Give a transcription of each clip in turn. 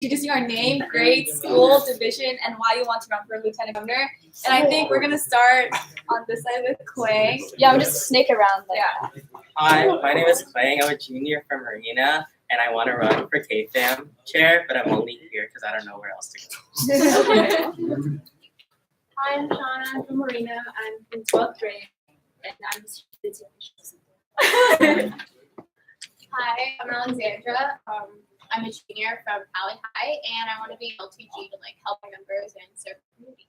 introducing our name, grade, school, division, and why you want to run for lieutenant governor. And I think we're gonna start on this side with Quang. Yeah, I'm just snake around. Yeah. Hi, my name is Quang. I'm a junior from Marina, and I want to run for KFAM chair, but I'm only here because I don't know where else to go. Hi, I'm Shauna. I'm from Marina. I'm in 12th grade, and I'm a student association. Hi, I'm Alexandra. I'm a junior from Alley High, and I want to be LTG to help my members and serve the community.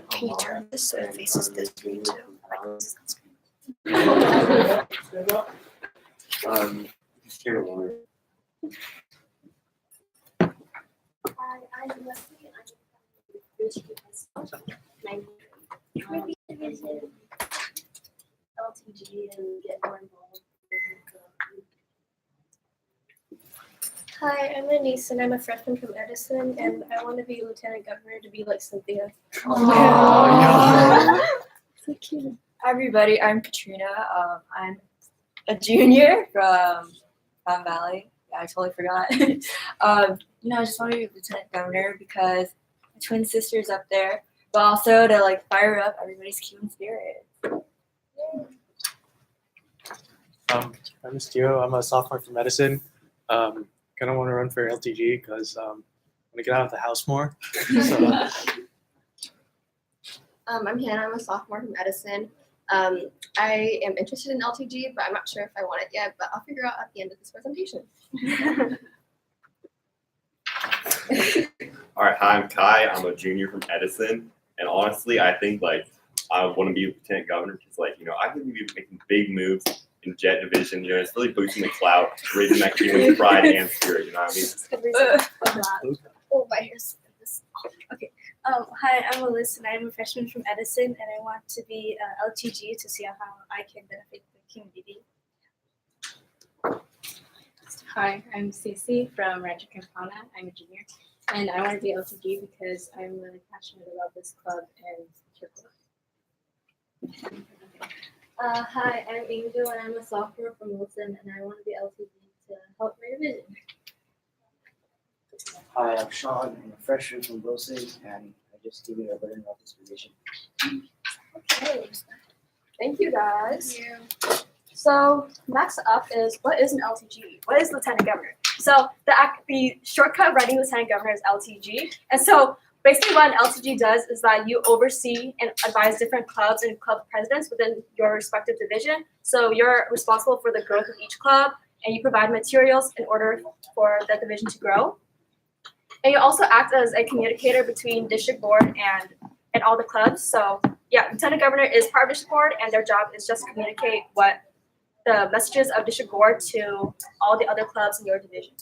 Can you turn this so it faces this way too? Here to learn. Hi, I'm Leslie. I'm from LTG and get more involved. Hi, I'm Anise and I'm a freshman from Edison and I want to be lieutenant governor to be like Cynthia. So cute. Hi everybody, I'm Katrina. I'm a junior from Palm Valley. Yeah, I totally forgot. I just want to be lieutenant governor because my twin sister's up there, but also to fire up everybody's human spirit. I'm Stio. I'm a sophomore from Edison. Kind of want to run for LTG because I want to get out of the house more. So, I'm Hannah. I'm a sophomore from Edison. I am interested in LTG, but I'm not sure if I want it yet, but I'll figure out at the end of this presentation. All right, hi, I'm Kai. I'm a junior from Edison, and honestly, I think I want to be lieutenant governor because I think we'd be making big moves in Jet Division. It's really boosting the clout, raising that human pride and spirit. You know what I mean? Oh, my hair's okay. Hi, I'm Alyssa and I'm a freshman from Edison and I want to be LTG to see how I can benefit the community. Hi, I'm Cece from Rancho Campana. I'm a junior, and I want to be LTG because I'm really passionate about this club and your club. Hi, I'm Angel and I'm a sophomore from Wilson and I want to be LTG to help my division. Hi, I'm Sean. I'm a freshman from Wilson and I just give you a learning about this position. Okay. Thank you guys. Thank you. So next up is, what is an LTG? What is lieutenant governor? So the shortcut of writing lieutenant governor is LTG. And so basically what an LTG does is that you oversee and advise different clubs and club presidents within your respective division. So you're responsible for the growth of each club and you provide materials in order for the division to grow. And you also act as a communicator between district board and all the clubs. So yeah, lieutenant governor is part of district board and their job is just to communicate what the messages of district board to all the other clubs in your division.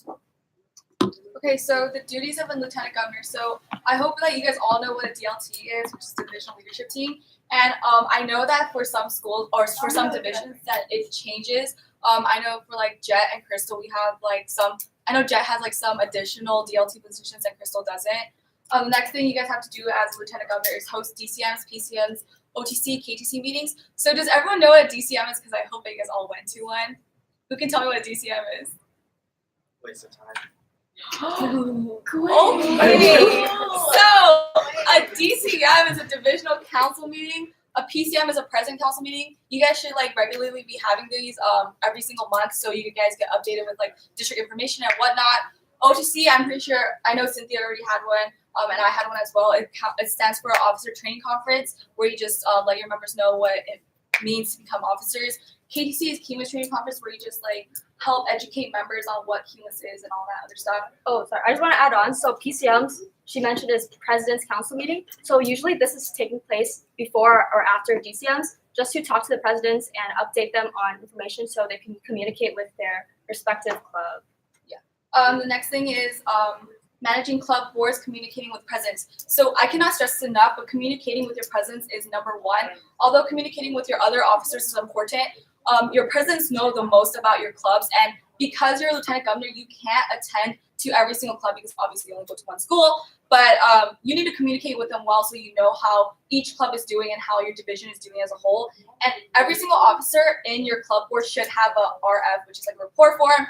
Okay, so the duties of a lieutenant governor. So I hope that you guys all know what a DLT is, which is Divisional Leadership Team. And I know that for some schools or for some divisions that it changes. I know for Jet and Crystal, we have some. I know Jet has some additional DLT positions and Crystal doesn't. The next thing you guys have to do as a lieutenant governor is host DCMs, PCMs, OTC, KTC meetings. So does everyone know what a DCM is? Because I hope that you guys all went to one. Who can tell me what a DCM is? Waste of time. Okay. So a DCM is a divisional council meeting. A PCM is a president council meeting. You guys should regularly be having these every single month so you guys get updated with district information and whatnot. OTC, I'm pretty sure, I know Cynthia already had one, and I had one as well. It stands for Officer Training Conference, where you just let your members know what it means to become officers. KTC is Keyless Training Conference, where you just help educate members on what Keyless is and all that other stuff. Oh, sorry. I just want to add on. So PCMs, she mentioned, is President's Council meeting. So usually this is taking place before or after DCMs, just to talk to the presidents and update them on information so they can communicate with their respective club. Yeah. The next thing is managing club boards, communicating with presidents. So I cannot stress this enough, but communicating with your presidents is number one. Although communicating with your other officers is important, your presidents know the most about your clubs, and because you're a lieutenant governor, you can't attend to every single club because obviously you only go to one school, but you need to communicate with them well so you know how each club is doing and how your division is doing as a whole. And every single officer in your club board should have a RF, which is a report form.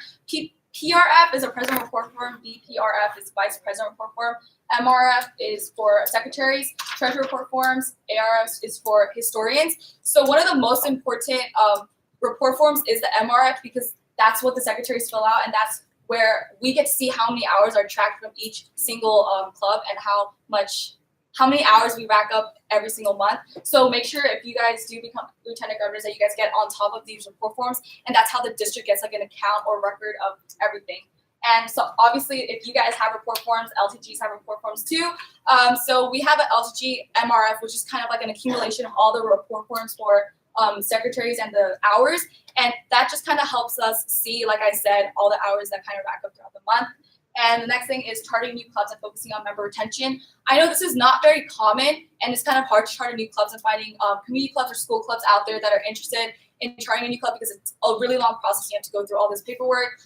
PRF is a president report form, BPRF is vice president report form, MRF is for secretaries, treasurer report forms, ARF is for historians. So one of the most important report forms is the MRF because that's what the secretaries fill out, and that's where we get to see how many hours are tracked from each single club and how many hours we rack up every single month. So make sure if you guys do become lieutenant governors that you guys get on top of these report forms, and that's how the district gets like an account or record of everything. And so obviously if you guys have report forms, LTGs have report forms too. So we have an LTG MRF, which is kind of like an accumulation of all the report forms for secretaries and the hours. And that just kind of helps us see, like I said, all the hours that kind of rack up throughout the month. And the next thing is charting new clubs and focusing on member retention. I know this is not very common, and it's kind of hard to chart new clubs and finding community clubs or school clubs out there that are interested in charting a new club because it's a really long process. You have to go through all this paperwork.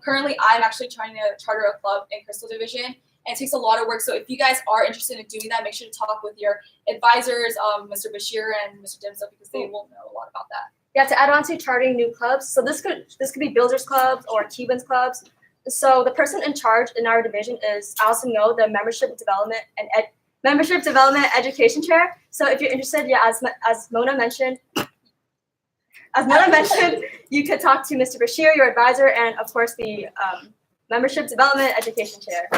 Currently, I'm actually trying to charter a club in Crystal Division, and it takes a lot of work. So if you guys are interested in doing that, make sure to talk with your advisors, Mr. Bashir and Mr. Dimsa, because they will know a lot about that. Yeah, to add on to charting new clubs, so this could be builders clubs or Cubans clubs. So the person in charge in our division is Allison Ngo, the membership development education chair. So if you're interested, yeah, as Mona mentioned, you could talk to Mr. Bashir, your advisor, and of course the membership development education chair.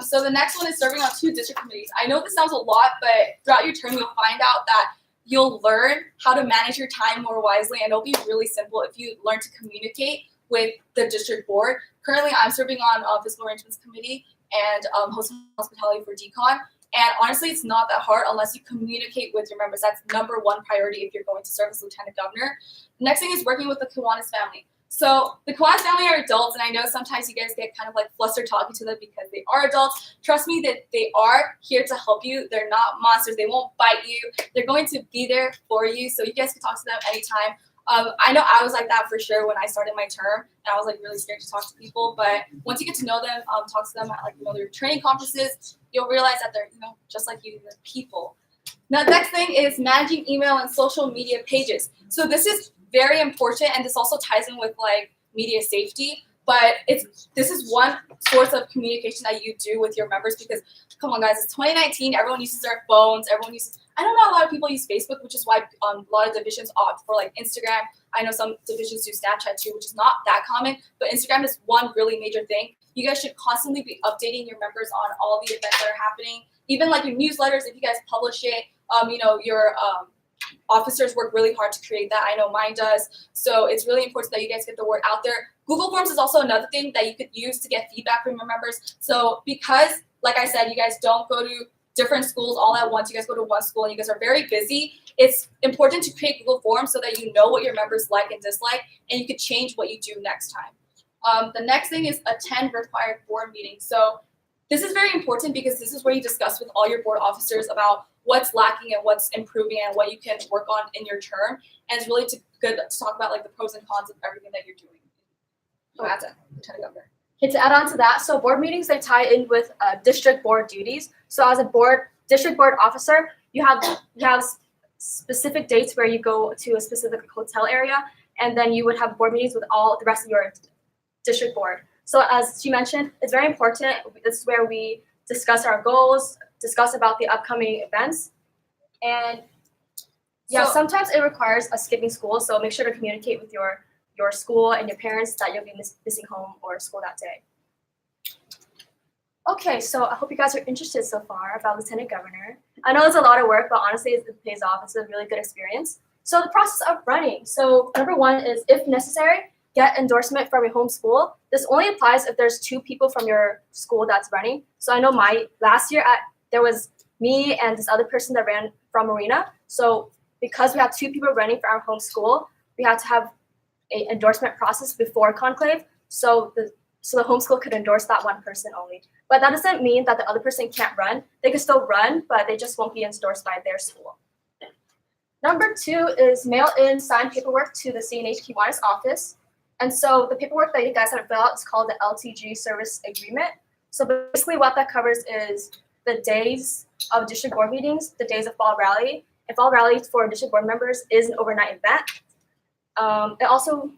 So the next one is serving on 2 district committees. I know this sounds a lot, but throughout your term, you'll find out that you'll learn how to manage your time more wisely, and it'll be really simple if you learn to communicate with the district board. Currently, I'm serving on fiscal arrangements committee and hospitality for decon. And honestly, it's not that hard unless you communicate with your members. That's number 1 priority if you're going to serve as lieutenant governor. The next thing is working with the Kiwanis family. So the Kiwanis family are adults, and I know sometimes you guys get kind of like flustered talking to them because they are adults. Trust me that they are here to help you. They're not monsters. They won't bite you. They're going to be there for you. So you guys can talk to them anytime. I know I was like that for sure when I started my term, and I was like really scared to talk to people. But once you get to know them, talk to them at like their training conferences, you'll realize that they're just like you, they're people. Now, the next thing is managing email and social media pages. So this is very important, and this also ties in with like media safety. But this is one source of communication that you do with your members because, come on guys, it's 2019. Everyone uses their phones. Everyone uses. I don't know a lot of people use Facebook, which is why a lot of divisions opt for like Instagram. I know some divisions do Snapchat too, which is not that common. But Instagram is one really major thing. You guys should constantly be updating your members on all the events that are happening. Even like your newsletters, if you guys publish it, your officers work really hard to create that. I know mine does. So it's really important that you guys get the word out there. Google Forms is also another thing that you could use to get feedback from your members. So because, like I said, you guys don't go to different schools all at once, you guys go to one school and you guys are very busy, it's important to create Google Forms so that you know what your members like and dislike, and you could change what you do next time. The next thing is attend required board meetings. So this is very important because this is where you discuss with all your board officers about what's lacking and what's improving and what you can work on in your term. And it's really good to talk about like the pros and cons of everything that you're doing. So that's it, Lieutenant Governor. Okay, to add on to that, so board meetings, they tie in with district board duties. So as a district board officer, you have specific dates where you go to a specific hotel area, and then you would have board meetings with all the rest of your district board. So as she mentioned, it's very important. This is where we discuss our goals, discuss about the upcoming events, and yeah, sometimes it requires us skipping school. So make sure to communicate with your school and your parents that you'll be missing home or school that day. Okay, so I hope you guys are interested so far about Lieutenant Governor. I know it's a lot of work, but honestly, it pays off. It's a really good experience. So the process of running. So number 1 is, if necessary, get endorsement from your home school. This only applies if there's 2 people from your school that's running. So I know last year there was me and this other person that ran from Marina. So because we have 2 people running for our home school, we had to have an endorsement process before conclave. So the home school could endorse that one person only. But that doesn't mean that the other person can't run. They can still run, but they just won't be endorsed by their school. Number 2 is mail in signed paperwork to the CNH Kiwanis office. And so the paperwork that you guys have filled out is called the LTG service agreement. So basically what that covers is the days of district board meetings, the days of fall rally. And fall rally for district board members is an overnight event. It also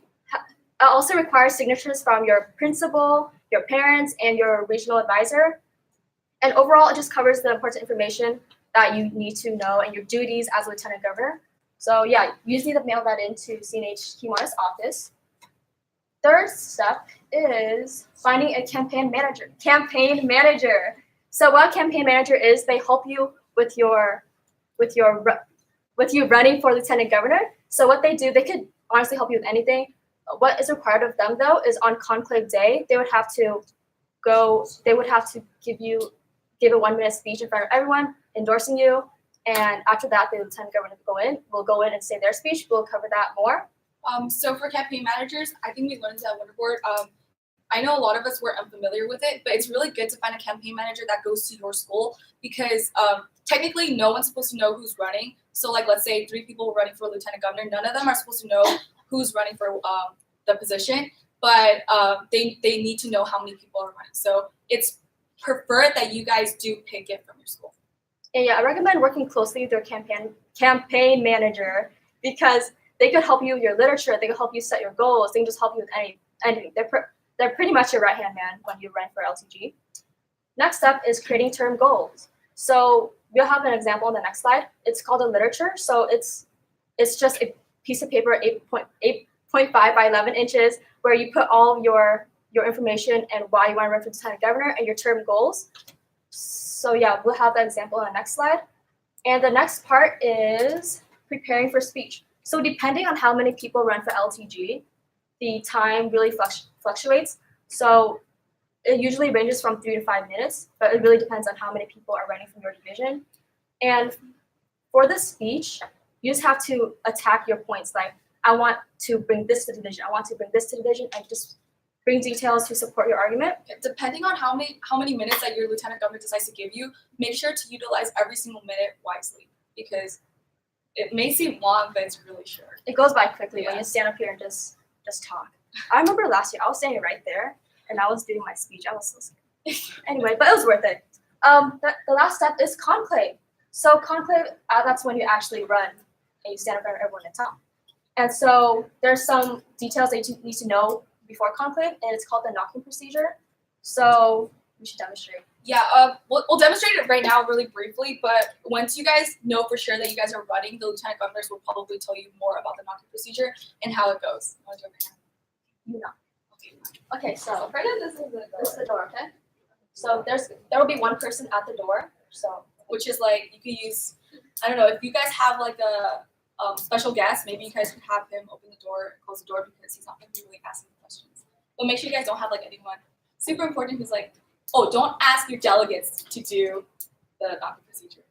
It also requires signatures from your principal, your parents, and your regional advisor. And overall, it just covers the important information that you need to know and your duties as a lieutenant governor. So yeah, you just need to mail that into CNH Kimara's office. Third step is finding a campaign manager. So what a campaign manager is, they help you with you running for lieutenant governor. So what they do, they could honestly help you with anything. What is required of them though is on conclave day, they would have to give a 1-minute speech in front of everyone, endorsing you. And after that, the lieutenant governor will go in and say their speech. We'll cover that more. So for campaign managers, I think we learned that Wonderboard. I know a lot of us were unfamiliar with it, but it's really good to find a campaign manager that goes to your school because technically no one's supposed to know who's running. So like let's say 3 people were running for lieutenant governor, none of them are supposed to know who's running for the position, but they need to know how many people are running. So it's preferred that you guys do pick it from your school. And yeah, I recommend working closely with your campaign manager because they could help you with your literature. They can help you set your goals. They can just help you with anything. They're pretty much your right-hand man when you run for LTG. Next up is creating term goals. So we'll have an example on the next slide. It's called a literature. So it's just a piece of paper, 8.5 by 11 inches, where you put all your information and why you want to run for lieutenant governor and your term goals. So yeah, we'll have that example on the next slide. And the next part is preparing for speech. So depending on how many people run for LTG, the time really fluctuates. So it usually ranges from 3 to 5 minutes, but it really depends on how many people are running from your division. And for the speech, you just have to attack your points. Like, I want to bring this to the division. I want to bring this to the division, and just bring details to support your argument. Depending on how many minutes that your lieutenant governor decides to give you, make sure to utilize every single minute wisely because it may seem long, but it's really short. It goes by quickly when you stand up here and just talk. I remember last year I was standing right there and I was doing my speech. I was so scared. Anyway, but it was worth it. The last step is conclave. So conclave, that's when you actually run and you stand in front of everyone at talk. And so there's some details that you need to know before conclave, and it's called the knocking procedure. So we should demonstrate. Yeah, we'll demonstrate it right now really briefly, but once you guys know for sure that you guys are running, the lieutenant governors will probably tell you more about the knocking procedure and how it goes. Want to do it right now? You know. Okay. Okay, so This this is the door, okay? So there will be one person at the door. So which is like you could use. I don't know if you guys have like a special guest, maybe you guys could have him open the door, close the door because he's not going to be really asking questions. But make sure you guys don't have like anyone super important who's like, oh, don't ask your delegates to do the knocking procedure.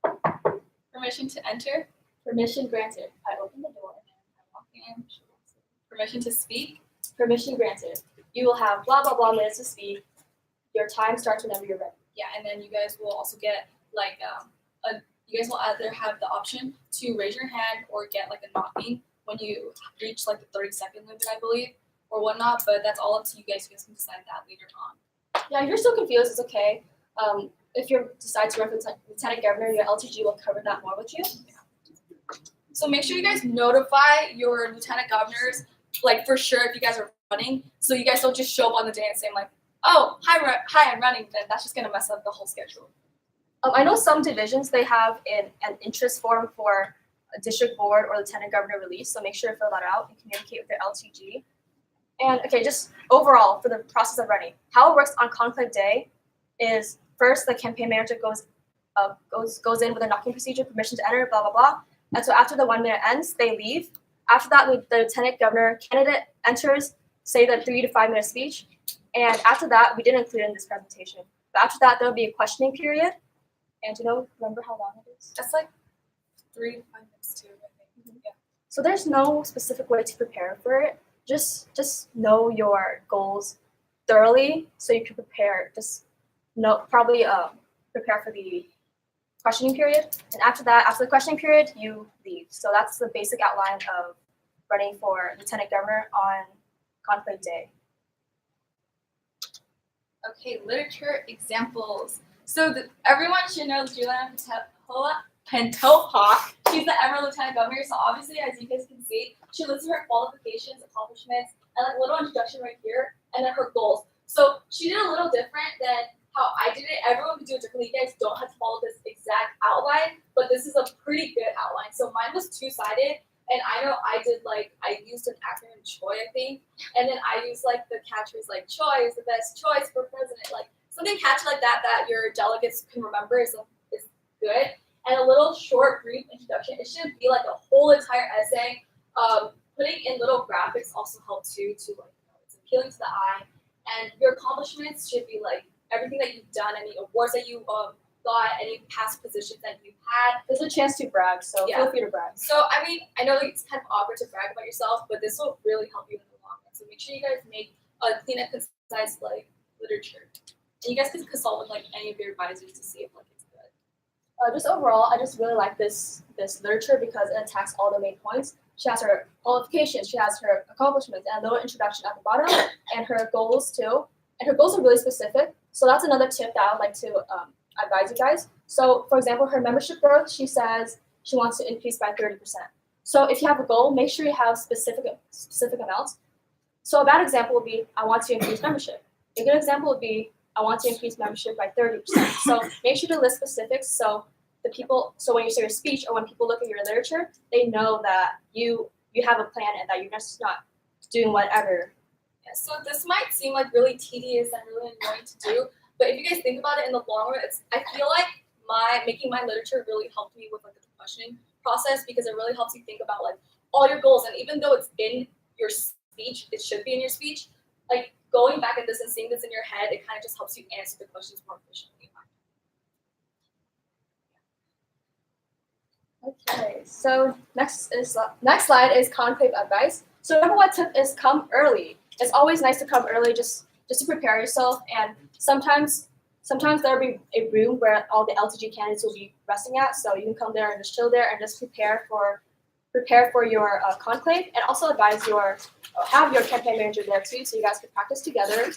Okay. Permission to enter. permission granted. I open the door and I walk in. Permission to speak. Permission granted. You will have blah blah blah minutes to speak. Your time starts whenever you're ready. Yeah, and then you guys will also get like you guys will either have the option to raise your hand or get like a knocking when you reach like the 30-second limit, I believe, or whatnot. But that's all up to you guys. You guys can decide that later on. Yeah, if you're still confused, it's okay. If you decide to run for lieutenant governor, your LTG will cover that more with you. So make sure you guys notify your lieutenant governors, like for sure if you guys are running, so you guys don't just show up on the day and say like, oh, hi, I'm running. Then that's just gonna mess up the whole schedule. I know some divisions, they have an interest form for a district board or lieutenant governor release, so make sure to fill that out and communicate with your LTG. And okay, just overall for the process of running, how it works on conclave day is first the campaign manager goes in with a knocking procedure, permission to enter, blah blah blah. And so after the 1 minute ends, they leave. After that, the lieutenant governor candidate enters, say the 3 to 5 minute speech. And after that, we didn't include it in this presentation. But after that, there'll be a questioning period. And remember how long it is? That's like 3 to 5 minutes too, I think. Yeah. So there's no specific way to prepare for it. Just know your goals thoroughly so you can prepare. Prepare for the questioning period. And after the questioning period, you leave. So that's the basic outline of running for lieutenant governor on conclave day. Okay, literature examples. So everyone should know Juliana Pantoja. She's the Emerald Lieutenant Governor. So obviously, as you guys can see, she lists her qualifications, accomplishments, and like a little introduction right here, and then her goals. So she did a little different than how I did it. Everyone could do it differently. You guys don't have to follow this exact outline, but this is a pretty good outline. So mine was two-sided, and I know I used an acronym CHOI, I think, and then I used like the catchphrase like CHOI is the best choice for president, like something catchy like that that your delegates can remember is good. And a little short, brief introduction. It shouldn't be like a whole entire essay. Putting in little graphics also helps too, to like, it's appealing to the eye. And your accomplishments should be like everything that you've done, any awards that you got, any past positions that you've had. There's a chance to brag, so Yeah. feel free to brag. So I mean, I know that it's kind of awkward to brag about yourself, but this will really help you in the long run. So make sure you guys make a clean and concise like literature. And you guys can consult with like any of your advisors to see if like it's good. Just overall, I just really like this literature because it attacks all the main points. She has her qualifications, she has her accomplishments, and a little introduction at the bottom, and her goals too. And her goals are really specific. So that's another tip that I would like to advise you guys. So for example, her membership growth, she says she wants to increase by 30%. So if you have a goal, make sure you have specific amounts. So a bad example would be, I want to increase membership. A good example would be, I want to increase membership by 30%. So make sure to list specifics so when you say your speech or when people look at your literature, they know that you have a plan and that you're just not doing whatever. Yeah, so this might seem like really tedious and really annoying to do, but if you guys think about it in the long run, I feel like making my literature really helped me with like the questioning process because it really helps you think about like all your goals, and even though it's in your speech, it should be in your speech, like going back at this and seeing this in your head, it kind of just helps you answer the questions more efficiently. Okay, so next slide is conclave advice. So number one tip is come early. It's always nice to come early just to prepare yourself, and sometimes there'll be a room where all the LTG candidates will be resting at, so you can come there and just chill there and just prepare for your conclave, and also have your campaign manager there too, so you guys can practice together.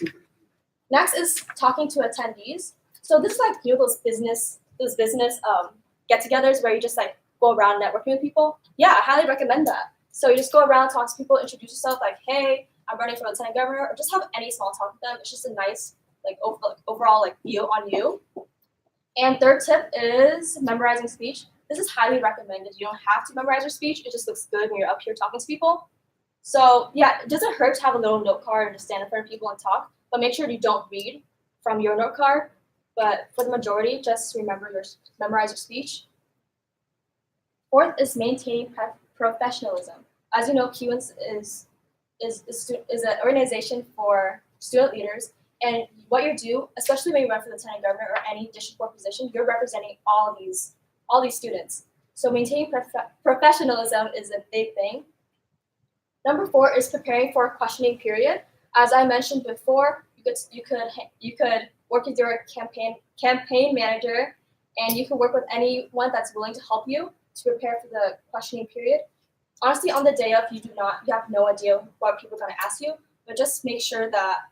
Next is talking to attendees. So this is like those business get-togethers where you just like go around networking with people. Yeah, I highly recommend that. So you just go around, talk to people, introduce yourself, like, hey, I'm running for lieutenant governor, or just have any small talk with them. It's just a nice overall view on you. And third tip is memorizing speech. This is highly recommended. You don't have to memorize your speech. It just looks good when you're up here talking to people. So yeah, it doesn't hurt to have a little note card and just stand in front of people and talk, but make sure you don't read from your note card. But for the majority, just memorize your speech. Fourth is maintaining professionalism. As you know, QUINS is an organization for student leaders, and what you do, especially when you run for lieutenant governor or any district board position, you're representing all these students. So maintaining professionalism is a big thing. Number 4 is preparing for a questioning period. As I mentioned before, you could work with your campaign manager, and you can work with anyone that's willing to help you to prepare for the questioning period. Honestly, on the day of, you have no idea what people are going to ask you, but just make sure that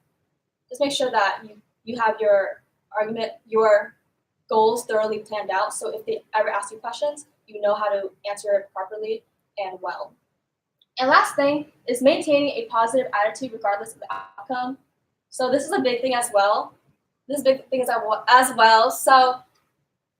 you have your argument, your goals thoroughly planned out. So if they ever ask you questions, you know how to answer it properly and well. And last thing is maintaining a positive attitude regardless of the outcome. So this is a big thing as well. So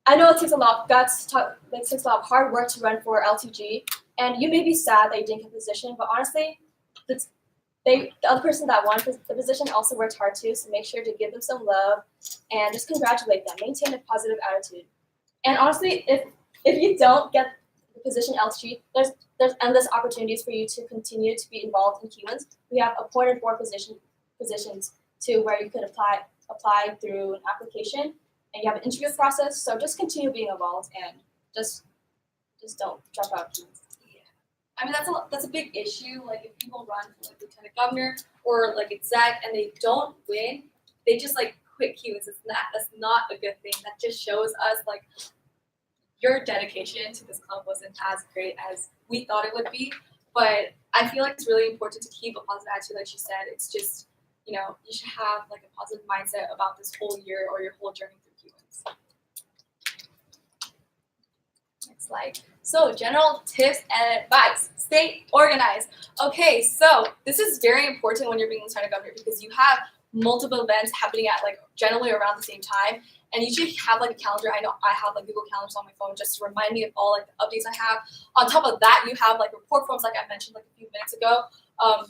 I know it takes a lot of guts, it takes a lot of hard work to run for LTG, and you may be sad that you didn't get the position, but honestly, the other person that won the position also worked hard too, so make sure to give them some love and just congratulate them. Maintain a positive attitude. And honestly, if you don't get the position LTG, there's endless opportunities for you to continue to be involved in QUINS. We have appointed board positions too, where you could apply through an application, and you have an interview process. So just continue being involved and just don't drop out. Yeah, I mean that's a big issue. Like if people run for like lieutenant governor or like exec and they don't win, they just like quit QUINS. That's not a good thing. That just shows us like your dedication to this club wasn't as great as we thought it would be. But I feel like it's really important to keep a positive attitude, like she said. It's just, you should have like a positive mindset about this whole year or your whole journey through QUINS. Next slide. So general tips and advice. Stay organized. Okay, so this is very important when you're being lieutenant governor because you have multiple events happening at like generally around the same time. And you should have like a calendar. I know I have like Google Calendars on my phone just to remind me of all like the updates I have. On top of that, you have like report forms like I mentioned like a few minutes ago.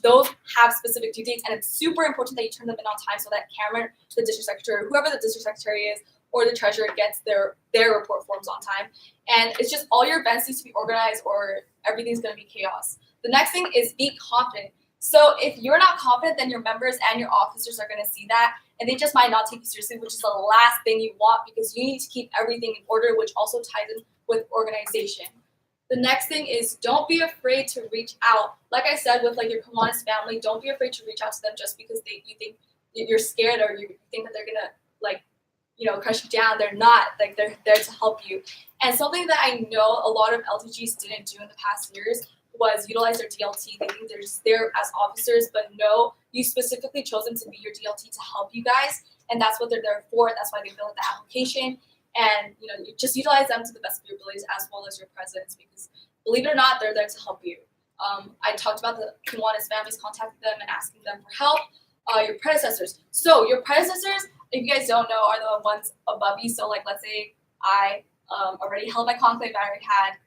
Those have specific due dates, and it's super important that you turn them in on time so that Cameron, the district secretary, whoever the district secretary is, or the treasurer gets their report forms on time. And it's just all your events need to be organized or everything's going to be chaos. The next thing is be confident. So if you're not confident, then your members and your officers are going to see that, and they just might not take you seriously, which is the last thing you want because you need to keep everything in order, which also ties in with organization. The next thing is don't be afraid to reach out. Like I said, with like your Kiwanis family, don't be afraid to reach out to them just because you think you're scared or you think that they're gonna like, crush you down. They're not. Like they're there to help you. And something that I know a lot of LTGs didn't do in the past years was utilize their DLT. They think they're just there as officers, but no, you specifically chose them to be your DLT to help you guys, and that's what they're there for. That's why they filled out the application. And you just utilize them to the best of your abilities as well as your presidents because believe it or not, they're there to help you. I talked about the Kiwanis families, contacting them and asking them for help. Your predecessors. So your predecessors, if you guys don't know, are the ones above you. So like let's say I already held my conclave, I already had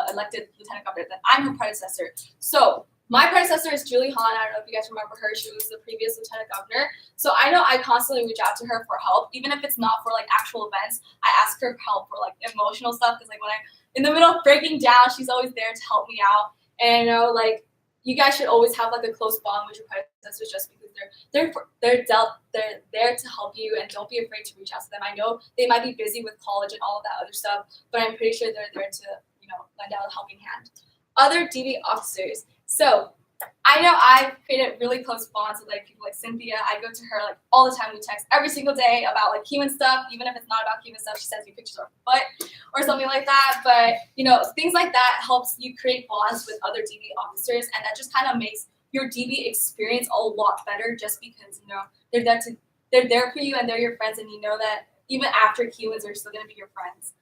elected lieutenant governor, then I'm her predecessor. So my predecessor is Julie Hahn. I don't know if you guys remember her. She was the previous lieutenant governor. So I know I constantly reach out to her for help, even if it's not for like actual events. I ask her for help for like emotional stuff because like when I'm in the middle of breaking down, she's always there to help me out. And I know like you guys should always have like a close bond with your predecessors just because they're there to help you, and don't be afraid to reach out to them. I know they might be busy with college and all of that other stuff, but I'm pretty sure they're there to lend out a helping hand. Other DB officers. So I know I've created really close bonds with like people like Cynthia. I go to her like all the time. We text every single day about like human stuff. Even if it's not about human stuff, she sends me pictures of her butt or something like that. But things like that helps you create bonds with other DB officers, and that just kind of makes your DB experience a lot better. Just because they're there for you and they're your friends, and you know that even after Kiwans, they're still gonna be your friends.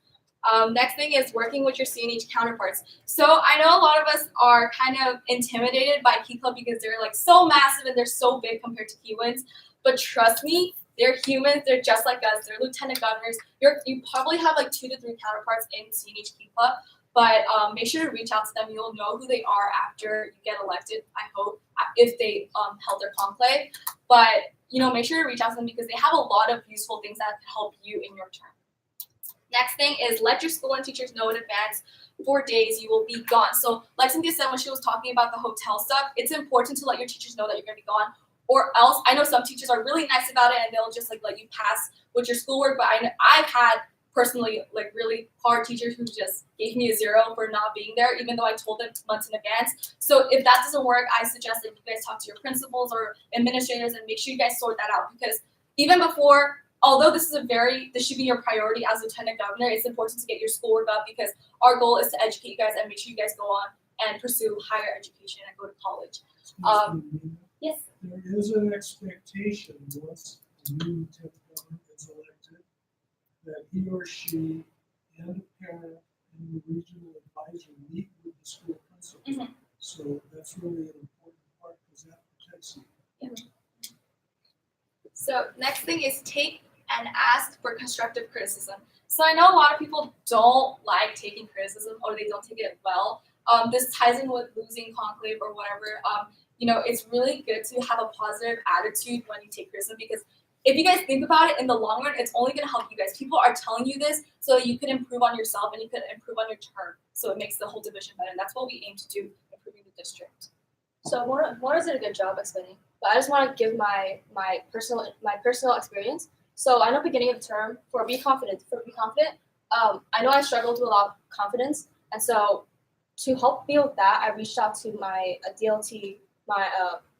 Next thing is working with your CNH counterparts. So I know a lot of us are kind of intimidated by Key Club because they're like so massive and they're so big compared to Kiwans. But trust me, they're humans. They're just like us. They're lieutenant governors. You probably have like 2 to 3 counterparts in CNH Key Club. But make sure to reach out to them. You'll know who they are after you get elected, I hope, if they held their conclave. But make sure to reach out to them because they have a lot of useful things that help you in your term. Next thing is let your school and teachers know in advance 4 days you will be gone. So like Cynthia said when she was talking about the hotel stuff, it's important to let your teachers know that you're going to be gone. Or else, I know some teachers are really nice about it and they'll just like let you pass with your schoolwork. But I've had personally like really hard teachers who just gave me a 0 for not being there, even though I told them months in advance. So if that doesn't work, I suggest that you guys talk to your principals or administrators and make sure you guys sort that out because even before. Although this should be your priority as lieutenant governor, it's important to get your schoolwork up because our goal is to educate you guys and make sure you guys go on and pursue higher education and go to college. Yes. There is an expectation once a new lieutenant governor is elected that he or she and a parent and the regional advisor meet with the school principal. Mm-hmm. So that's really an important part because that protects you. Yeah. So next thing is take and ask for constructive criticism. So I know a lot of people don't like taking criticism or they don't take it well. This ties in with losing conclave or whatever. It's really good to have a positive attitude when you take criticism because if you guys think about it in the long run, it's only going to help you guys. People are telling you this so that you can improve on yourself and you can improve on your term. So it makes the whole division better. And that's what we aim to do, improving the district. So Mona did a good job explaining, but I just want to give my personal experience. So I know beginning of the term for be confident. I know I struggled with a lot of confidence, and so to help me with that, I reached out to my DLT,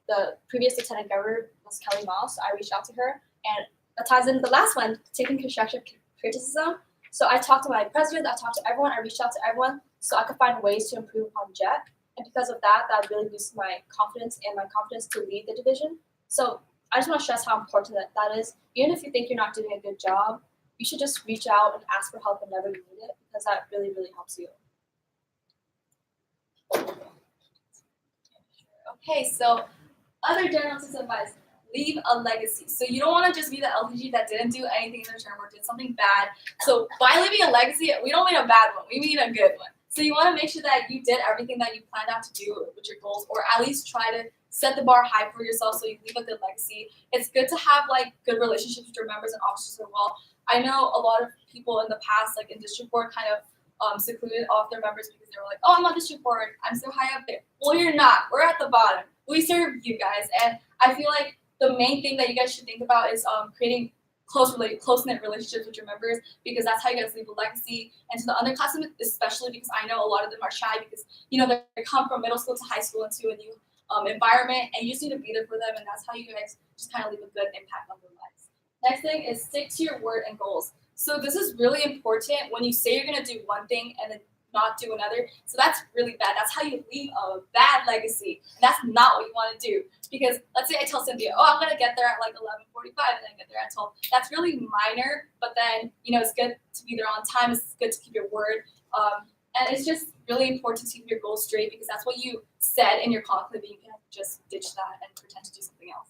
the previous lieutenant governor was Kelly Moss. So I reached out to her, and that ties in the last one, taking constructive criticism. So I talked to my president, I talked to everyone, I reached out to everyone, so I could find ways to improve upon Jet. And because of that, that really boosted my confidence and my confidence to lead the division. So I just want to stress how important that is. Even if you think you're not doing a good job, you should just reach out and ask for help whenever you need it because that really, really helps you. Okay, so other general system advice, leave a legacy. So you don't want to just be the LTG that didn't do anything in their term or did something bad. So by leaving a legacy, we don't mean a bad one, we mean a good one. So you want to make sure that you did everything that you planned out to do with your goals, or at least try to set the bar high for yourself so you leave a good legacy. It's good to have like good relationships with your members and officers as well. I know a lot of people in the past, like in district board, kind of secluded off their members because they were like, oh, I'm on district board, I'm so high up there. Well, you're not. We're at the bottom. We serve you guys, and I feel like the main thing that you guys should think about is creating close-knit relationships with your members, because that's how you guys leave a legacy. And to the underclassmen, especially, because I know a lot of them are shy because they come from middle school to high school into a new environment, and you just need to be there for them, and that's how you guys just kind of leave a good impact on their lives. Next thing is stick to your word and goals. So this is really important when you say you're gonna do one thing and then not do another. So that's really bad. That's how you leave a bad legacy. And that's not what you want to do. Because let's say I tell Cynthia, oh, I'm gonna get there at like 11:45 and then get there at 12. That's really minor, but then it's good to be there on time. It's good to keep your word. And it's just really important to keep your goals straight, because that's what you said in your conflict, but you can just ditch that and pretend to do something else.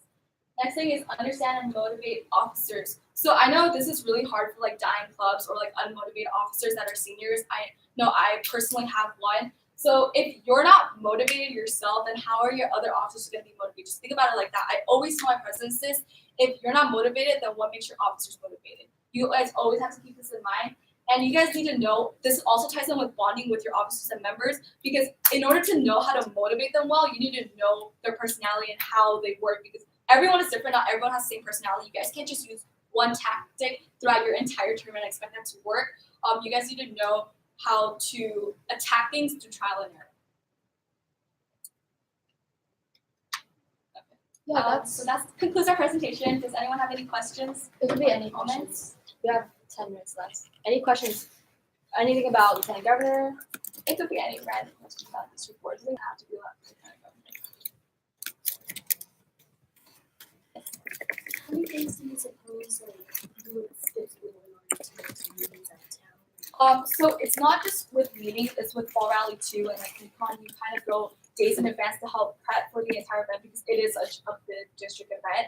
Next thing is understand and motivate officers. So I know this is really hard for like dying clubs or like unmotivated officers that are seniors. I know I personally have one. So if you're not motivated yourself, then how are your other officers going to be motivated? Just think about it like that. I always tell my presidents this: if you're not motivated, then what makes your officers motivated? You guys always have to keep this in mind. And you guys need to know, this also ties in with bonding with your officers and members, because in order to know how to motivate them well, you need to know their personality and how they work, because everyone is different. Not everyone has the same personality. You guys can't just use one tactic throughout your entire term and expect that to work. You guys need to know how to attack things through trial and error. Yeah, so that concludes our presentation. Does anyone have any questions? It could be any comments. We have 10 minutes left. Any questions? Anything about Lieutenant Governor? It could be any random question about this report. It doesn't have to be about Lieutenant Governor. How many things do you suppose you would skip in order to make some meetings at town? So it's not just with meetings, it's with Fall Rally too, and like UConn, you kind of go days in advance to help prep for the entire event, because it is a big district event.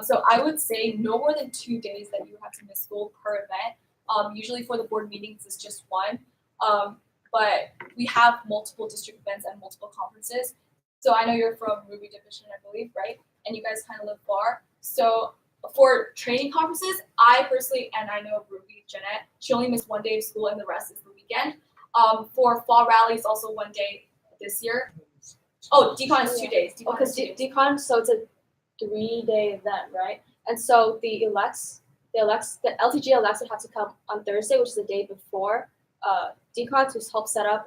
So I would say no more than 2 days that you have to miss school per event. Usually for the board meetings, it's just one. But we have multiple district events and multiple conferences. So I know you're from Ruby Division, I believe, right? And you guys kind of live far. So for training conferences, I personally, and I know Ruby, Jeanette, she only missed 1 day of school and the rest is the weekend. For Fall Rally, it's also 1 day this year. Oh, Decon is 2 days. Because Decon, so it's a 3-day event, right? And so the LTG elects would have to come on Thursday, which is the day before Decon, to help set up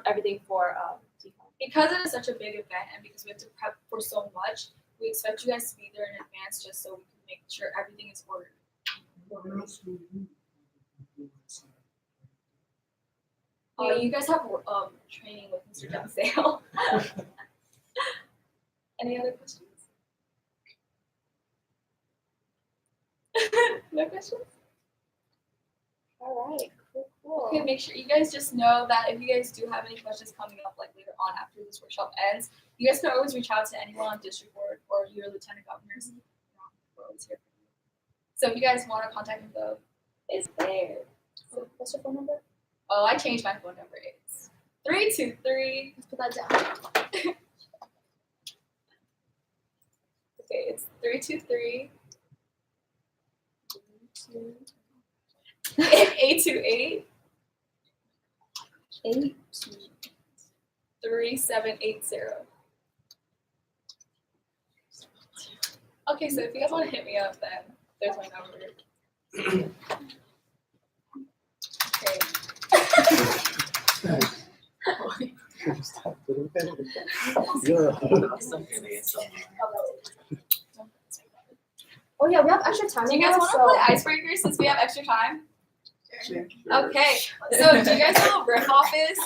everything for Decon. Because it is such a big event and because we have to prep for so much, we expect you guys to be there in advance just so we can make sure everything is ordered. What else do you do? You guys have training with Mr. Dunsdale. Any other questions? No questions? All right, cool. Okay, make sure you guys just know that if you guys do have any questions coming up like later on after this workshop ends, you guys can always reach out to anyone on district board or your lieutenant governors. We're always here for you. So if you guys want to contact info, it's there. So what's your phone number? Oh, I changed my phone number. It's 323. Let's put that down. Okay, it's 323 828 3780. Okay, so if you guys want to hit me up, then there's my number. Okay. Oh yeah, we have extra time. Do you guys want to play icebreakers since we have extra time? Sure. Okay, so do you guys know what riff off is?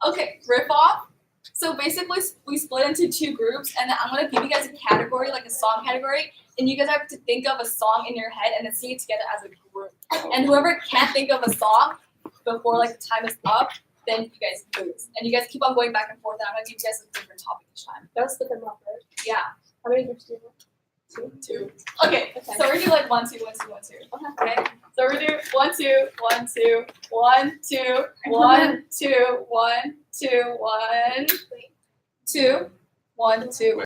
Okay, riff off. So basically, we split into 2 groups, and then I'm gonna give you guys a category, like a song category, and you guys have to think of a song in your head and then sing it together as a group. And whoever can't think of a song, before like the time is up, then you guys lose. And you guys keep on going back and forth, and I'm gonna give you guys a different topic each time. Let's split them up first. Yeah. How many groups do you want? Two. Okay. So we're gonna do like 1, 2, 1, 2, 1, 2. Okay. So we're gonna do 1, 2, 1, 2, 1, 2, 1, 2, 1, 2, 1, 2, 1, 2.